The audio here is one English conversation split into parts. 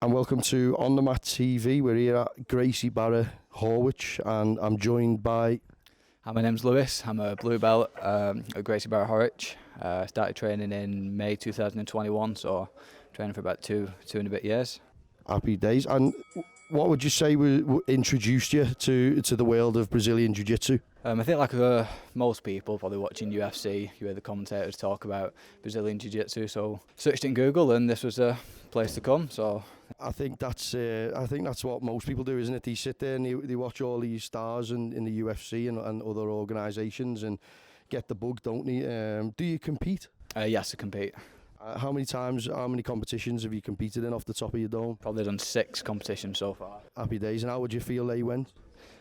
and welcome to OnTheMat TV. We're here at Gracie Barra Horwich and I'm joined by... Hi, my name's Lewis. I'm a blue belt at Gracie Barra Horwich. Started training in May 2021, so training for about two and a bit years. Happy days. And what would you say introduced you to the world of Brazilian Jiu-Jitsu? I think like most people probably watching UFC, you hear the commentators talk about Brazilian Jiu-Jitsu, so searched in Google and this was a place to come. So I think that's what most people do, isn't it? They sit there and they watch all these stars in the UFC and other organisations and get the bug, don't they? Do you compete? Yes, I compete. How many competitions have you competed in off the top of your dome? Probably done 6 competitions so far. Happy days. And how would you feel they went?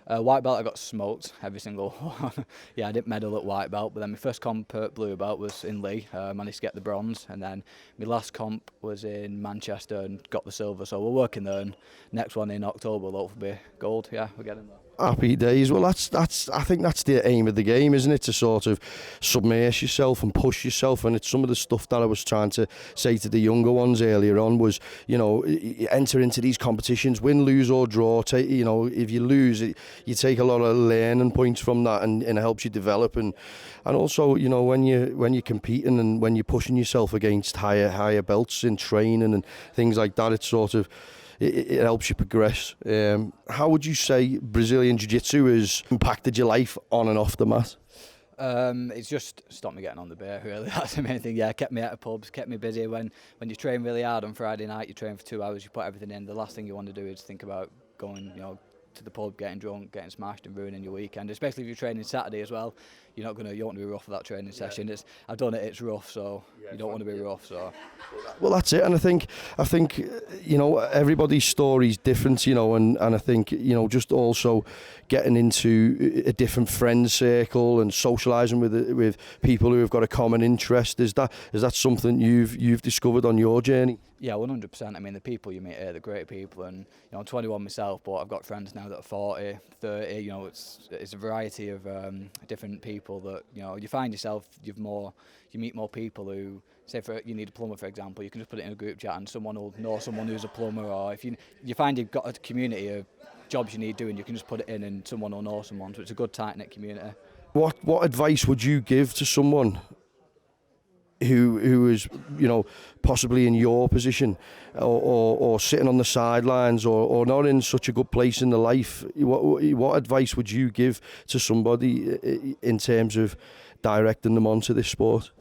White belt, I got smoked every single one. Yeah, I didn't medal at white belt, but then my first comp at blue belt was in Lee. Managed to get the bronze, and then my last comp was in Manchester and got the silver. So we're working there, and next one in October will hopefully be gold. Yeah, we're getting there. Happy days. Well, I think that's the aim of the game, isn't it? To sort of submerge yourself and push yourself. And it's some of the stuff that I was trying to say to the younger ones earlier on was, you know, enter into these competitions, win, lose or draw. You know, if you lose, you take a lot of learning points from that, and it helps you develop. And also, you know, when you're competing and when you're pushing yourself against higher belts in training and things like that, it's sort of... It helps you progress. How would you say Brazilian Jiu-Jitsu has impacted your life on and off the mat? It's just stopped me getting on the beer, really. That's the main thing. Yeah, kept me out of pubs, kept me busy. When you train really hard on Friday night, you train for 2 hours, you put everything in. The last thing you want to do is think about going, you know, to the pub, getting drunk, getting smashed, and ruining your weekend. Especially if you're training Saturday as well. You don't want to be rough for that training session. I've done it. It's rough, so you don't want to be rough. So, well, that's it. And I think you know, everybody's story is different. You know, and I think, you know, just also getting into a different friend circle and socialising with people who have got a common interest. Is that something you've discovered on your journey? Yeah, 100%. I mean, the people you meet here, they're great people, and you know, I'm 21 myself, but I've got friends now that are 40, 30. You know, it's a variety of different people that, you know, you find yourself you meet more people who, say you need a plumber, for example, you can just put it in a group chat and someone will know someone who's a plumber, or if you find you've got a community of jobs you need doing, you can just put it in and someone will know someone. So it's a good tight-knit community. What advice would you give to someone who is, you know, possibly in your position or sitting on the sidelines or not in such a good place in their life? What advice would you give to somebody in terms of directing them onto this sport?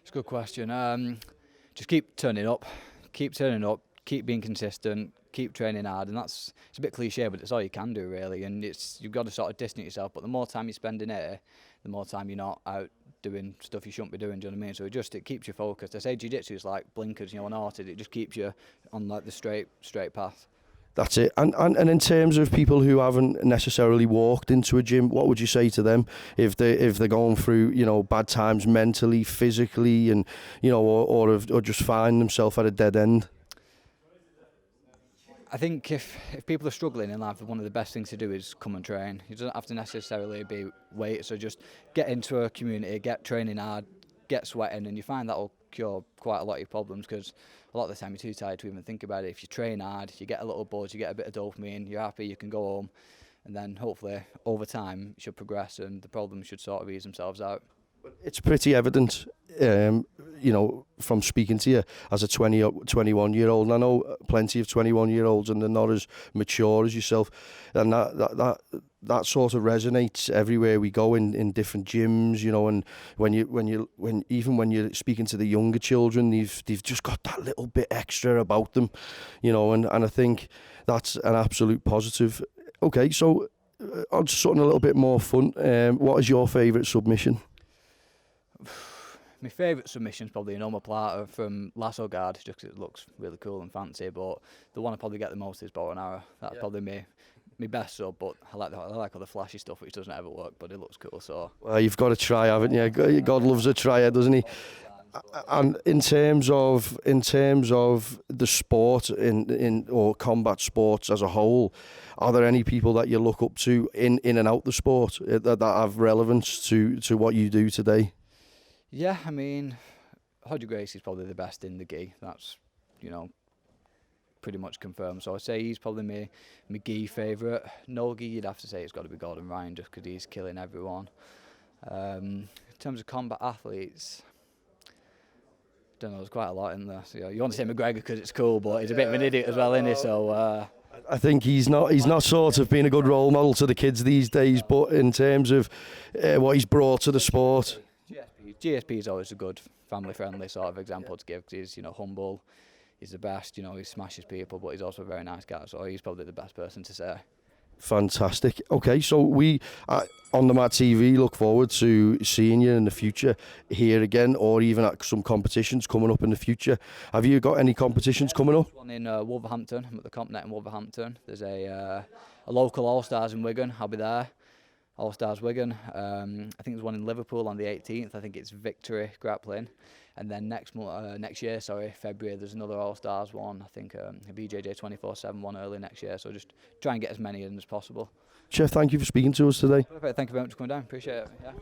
It's a good question. Just keep turning up, keep being consistent, keep training hard, and it's a bit cliche, but it's all you can do really. And you've got to sort of distance yourself. But the more time you spend in here, the more time you're not out doing stuff you shouldn't be doing. Do you know what I mean? So it keeps you focused. I say jiu-jitsu is like blinkers, you know, on arted. It just keeps you on like the straight path. That's it. And in terms of people who haven't necessarily walked into a gym, what would you say to them if they're going through, you know, bad times mentally, physically, and, you know, or just find themselves at a dead end? I think if people are struggling in life, one of the best things to do is come and train. You don't have to necessarily be weight, so just get into a community, get training hard, get sweating, and you find that will cure quite a lot of your problems, because a lot of the time you're too tired to even think about it. If you train hard, you get a little buzz, you get a bit of dopamine, you're happy, you can go home, and then hopefully over time it should progress and the problems should sort of ease themselves out. It's pretty evident, you know, from speaking to you as a 21-year-old. And I know plenty of 21-year-olds, and they're not as mature as yourself. And that sort of resonates everywhere we go in different gyms, you know. And when you're speaking to the younger children, they've just got that little bit extra about them, you know. And I think that's an absolute positive. Okay, so on to something a little bit more fun. What is your favourite submission? My favourite submission is probably an omoplata from Lasso Guard, just because it looks really cool and fancy. But the one I probably get the most is bow and arrow. That's probably my best sub. But I like all the flashy stuff, which doesn't ever work, but it looks cool. So well, you've got to try, haven't you? God loves a tryer, doesn't he? And in terms of the sport or combat sports as a whole, are there any people that you look up to in and out the sport that have relevance to what you do today? Yeah, I mean, Hodge Gracie is probably the best in the gi. That's, you know, pretty much confirmed. So I'd say he's probably my gi favourite. No gi, you'd have to say it's got to be Gordon Ryan, just because he's killing everyone. In terms of combat athletes, don't know, there's quite a lot in there. So, you want to say McGregor because it's cool, but he's a bit of an idiot as well, isn't he? So I think he's not sort of being a good role model to the kids these days, but in terms of what he's brought to the sport. GSP is always a good family-friendly sort of example to give, because he's humble, he's the best, he smashes people, but he's also a very nice guy, so he's probably the best person to say. Fantastic. Okay, so we on the Mat TV look forward to seeing you in the future here again, or even at some competitions coming up in the future. Have you got any competitions coming up? One in Wolverhampton. I'm at the CompNet in Wolverhampton. There's a local All-Stars in Wigan. I'll be there. All-Stars Wigan. I think there's one in Liverpool on the 18th. I think it's Victory Grappling. And then next year, February, there's another All-Stars one. I think a BJJ 24/7 one early next year. So just try and get as many in as possible. Chef, thank you for speaking to us today. Perfect. Thank you very much for coming down. Appreciate it. Yeah.